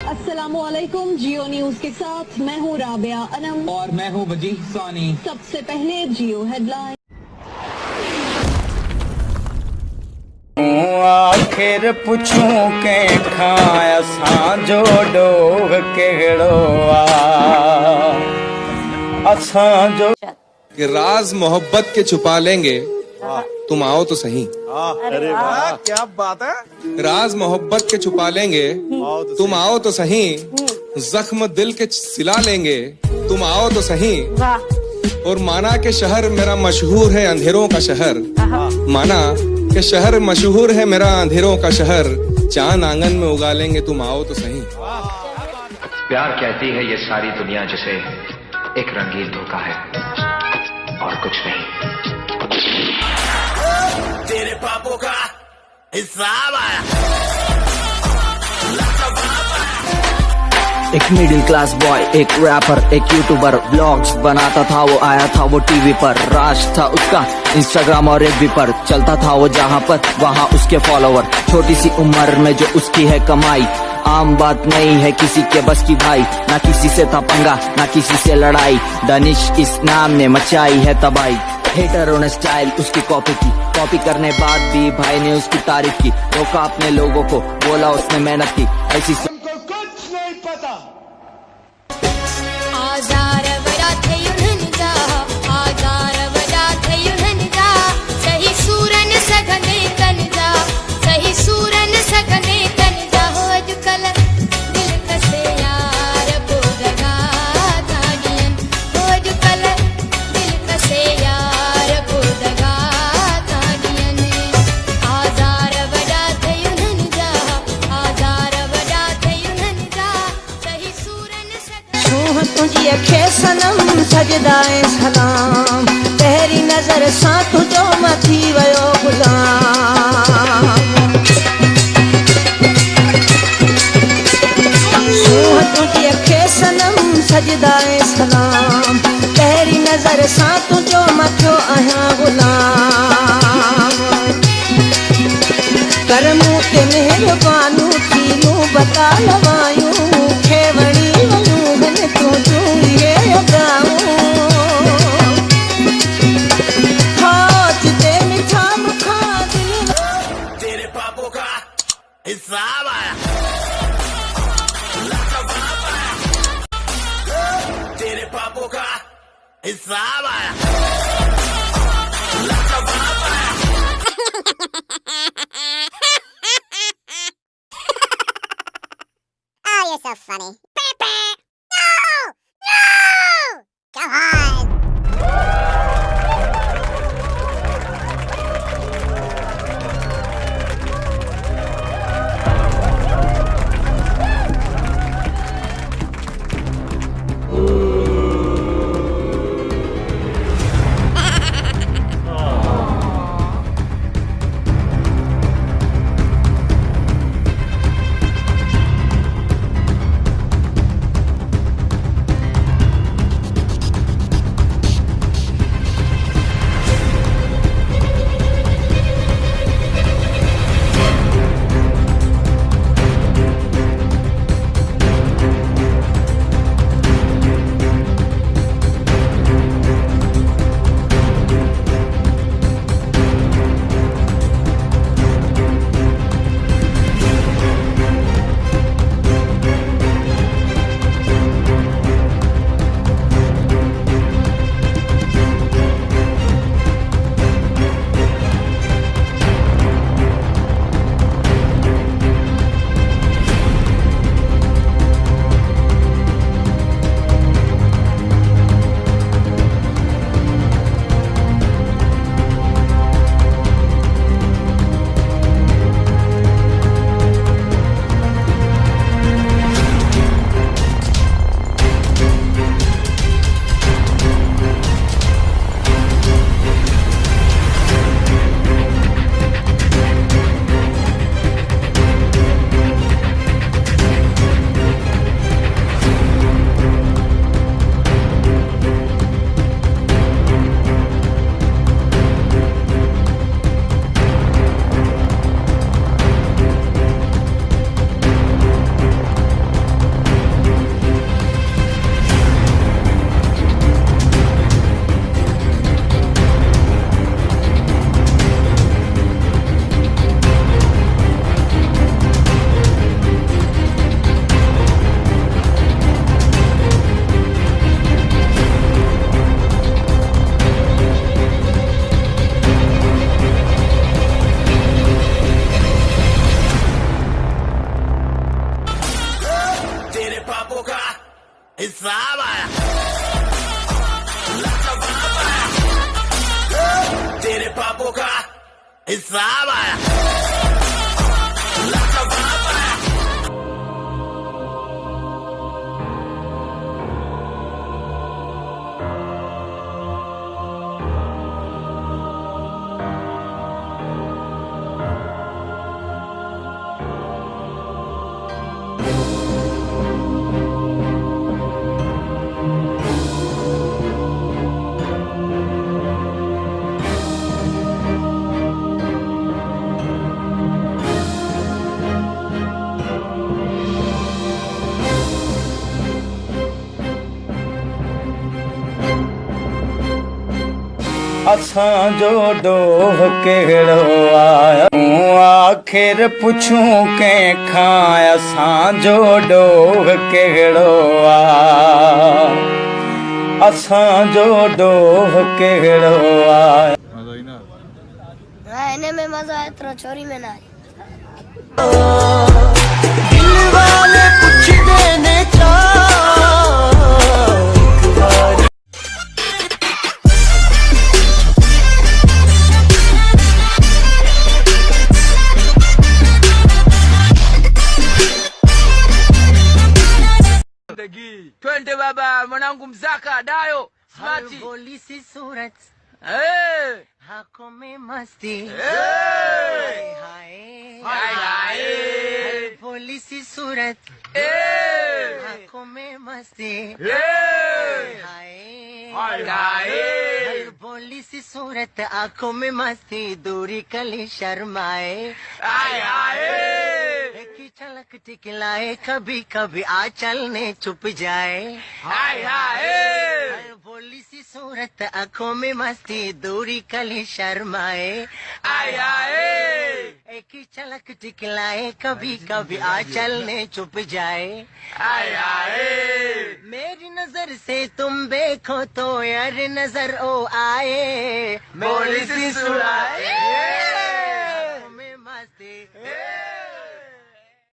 अस्सलामुअलैकुम। जियो न्यूज के साथ मैं हूँ राबिया अनम और मैं हूँ वजीह सानी। सबसे पहले जियो हेडलाइन। आखिर पुछूं के खाया जो डोग केड़ो असां जो कि राज मोहब्बत के छुपा लेंगे, तुम आओ तो सही। अरे वाह क्या बात है। राज मोहब्बत के छुपा लेंगे, तुम आओ तो सही। जख्म दिल के सिला लेंगे, तुम आओ तो सही। और माना के शहर मेरा मशहूर है अंधेरों का शहर, माना के शहर मशहूर है मेरा अंधेरों का शहर। चांद आंगन में उगा लेंगे, तुम आओ तो सही। प्यार कहती है ये सारी दुनिया जिसे एक रंगीन धोखा है और कुछ नहीं। तेरे पापों का हिसाब आया। एक मिडिल क्लास बॉय, एक रैपर, एक यूट्यूबर, ब्लॉग्स बनाता था वो, आया था वो टीवी पर। राज था उसका इंस्टाग्राम और एफबी पर, चलता था वो जहाँ पर वहाँ उसके फॉलोवर। छोटी सी उम्र में जो उसकी है कमाई, आम बात नहीं है किसी के बस की भाई। ना किसी से था पंगा ना किसी से लड़ाई, दानिश इस नाम ने मचाई है तबाही। हेटरों ने स्टाइल उसकी कॉपी की, कॉपी करने बाद भी भाई ने उसकी तारीफ की। रोका अपने लोगों को, बोला उसने मेहनत की, ऐसी कुछ नहीं पता। आजार बड़ा थे युनन जा, आजार बड़ा थे युनन जा। सही सूरन सघने तन जा, सही सूरन सघने तन जा। हो अॼुकल्ह दिल कसे यार बोदगा ताड़ियन, हो अॼुकल्ह दिल कसे यार बोदगा ताड़ियन। आजार बड़ा थे युनन जा, आजार बड़ा थे युनन जा। सही सूरन छूह तुझी अखे सनम सजदाए सलाम, तेरी नजर सां तुझो मथी वयो गुलाम। छूह तुझी अखे सनम सजदाए सलाम, तेरी नजर सां तुझो मथियो आहियां गुलाम। कर मूं ते मेहरबानू थी मूं बता लवायूं, खे वणी वयूं हन तूं चूड़िए अगाऊं। हाथ ते मिठा मुखा दिल। तेरे पापों का हिसाब आया। तेरे पापों का हिसाब आया। Oh, you're so funny. No! No! Come on! हिसाब आया तेरे पापों का हिसाब आया असां जो डोह कहिड़ो आया आख़िर पुछूं कंहिंखां असां जो डोह कहिड़ो आ असां जो डोह कहिड़ो आ रहने में मजा है तो चोरी में ना दिल वाले कुछ देने का twende baba mwanangu mzaka dayo smati बोली सी सूरत आंखों में मस्ती हाय हाय हाय बोली सी सूरत आंखों में मस्ती हाय हाय बोली सी सूरत आंखों में मस्ती दूरी कली शर्माए हाय की झलक टिकलाए कभी कभी आंचल ने छुप जाए हाय बोली सी सूरत आंखों में मस्ती दूरी कली शर्माए एक ही झलक टिकलाए कभी कभी आंचल ने छुप जाए मेरी नजर से तुम देखो तो यार नजर ओ आए बोली सी सूरत